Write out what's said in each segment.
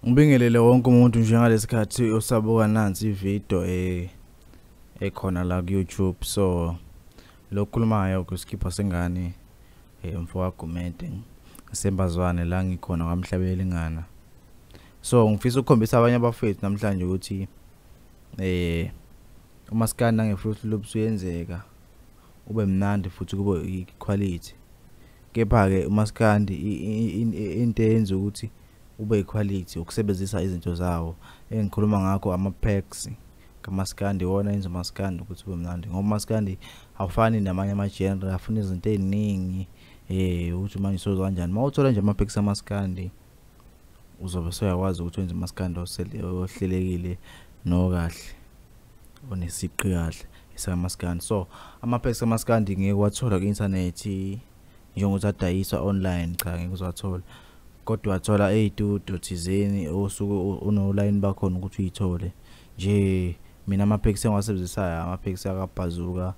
Ngibingelele wonke umuntu njengalesikhathi osabuka nansi ivideo ekhona la ku YouTube. So lokukhulumayo kuskipha sengane mfowethu Gumente ngisembazwane la ngikhona kwamhlabela ingana. So ngifisa ukukhombisa abanye abafethu namhlanje ukuthi umaskandi nangefruit loops uyenzeka ube mnandi futhi kube iquality. Kepha ke umaskandi into eyenza ukuthi ube equality ukusebenzisa izinto zawo engikhuluma ngakho ama-packs kamaskandi wona enza umaskandi ukuthi ube mnandi ngoba umaskandi awufani namanye ama-genre afuna izinto eziningi ukuthi manje sozo kanjani mawuthola nje ama-packs amaskandi uzobe soyakwazi ukuthi wenze umaskandi ohlelekile nokahle onesiqi kahle esamaskandi. So ama-packs amaskandi ngeke wathola ku-internet njengokuthi adayiswa online, cha ngeke uzathola, kodwa wathola ey'tudio thizeni osuke unolayini bakhona ukuthi uyithole. Nje mina ama-packs engiwasebenzisayo ama-packs akaBhazuka,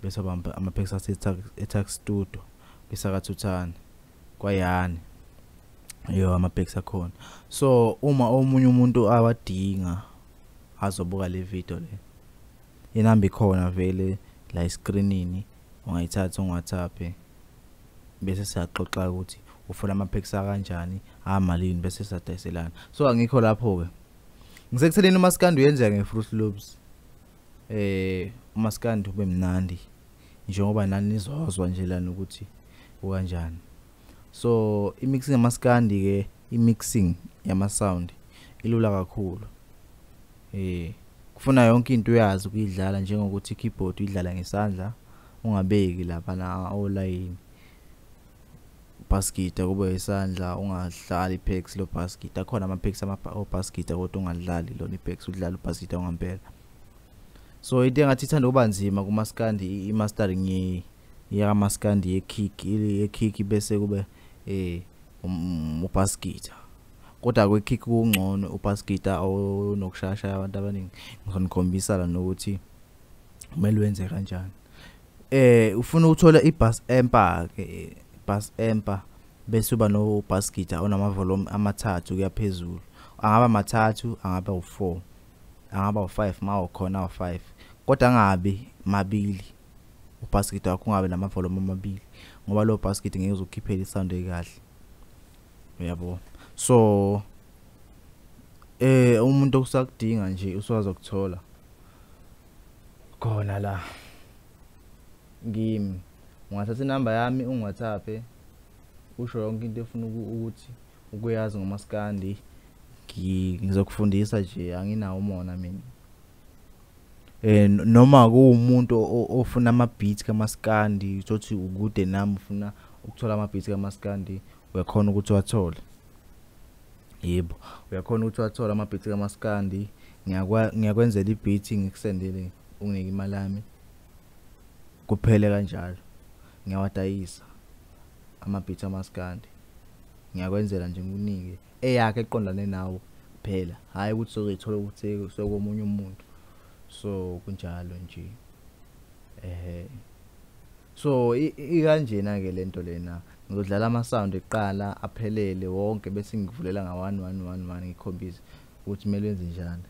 bese ama-packs ase-Tax Studio, bese akaThuthani kwayani, yo ama-packs akhona. So uma omunye umuntu awadinga azobuka le video le, inamba ikhona vele la escreenini, ungayithatha ungu-WhatsApp bese siyaxoxa ukuthi ufuna ama-packs kanjani amalini bese siyadayiselana. So angikho lapho ke ngisekutheleni umaskandi uyenzeka nge-fruit loops. Umaskandi ube mnandi njengoba nani nizozwa nje lana ukuthi ukanjani. So i-mixing yamaskandi ke, i-mixing yama-sound ilula kakhulu. Kufuna yonke into uyazi ukuyidlala, njengokuthi i-keyboard uyidlala ngesandla ungabeki lapha na olayini. Bass guitar kube isandla ungadlali i-packs lo bass guitar, khona ama-packs bass guitar kodwa ungadlali lona i-packs, udlala bass guitar ungempela. So into engathi ithanda kuba nzima kumaskandi i-mastering yamaskandi ye-kick bese kube u-bass guitar, kodwa kwe-kick kungcono u-bass guitar onokushaya abantu abaningi. Ngizonikhombisa la nokuthi kumele wenze kanjani. Ufuna ukuthola i-bass amp ke, bass amp bese uba no bass guitar onama volume amathathu kuya phezulu, angaba mathathu angaba u4 angaba u5 mawo khona u5, kodwa angabi mabili ubass guitar wakho ungabe nama volume amabili ngoba lo bass guitar ngeke uzokhiphela isound ekahle, uyabo. So umuntu okusakudinga nje uswazi ukuthola khona la ngimi, ungathatha inamba yami ungu-WhatsApp usho yonke into efuna ukuthi ukuyazi ngomaskandi, ngizokufundisa nje, anginawo umona mina. Noma kuwumuntu ofuna ama-beats kamaskandi uthi ukude nami ufuna ukuthola ama-beats kamaskandi, uyakhona ukuthi wathole. Yebo, uyakhona ukuthi wathole ama-beats kamaskandi. Ngiyakwenzela i-beat ngikusendele unginike imali yami kuphele kanjalo. Ngiyawadayisa ama-beats amaskandi, ngiyakwenzela nje ngikunike eyakhe eqondane nawo phela, hayi ukuthi sozoyithola ukuthi sokomunye umuntu. So kunjalo nje. So ikanjena ke lento lena, ngizodlala ama-sound eqala aphelele wonke bese ngivulela nga 1 1 1 1 ngikhombisa ukuthi kumele wenze njani.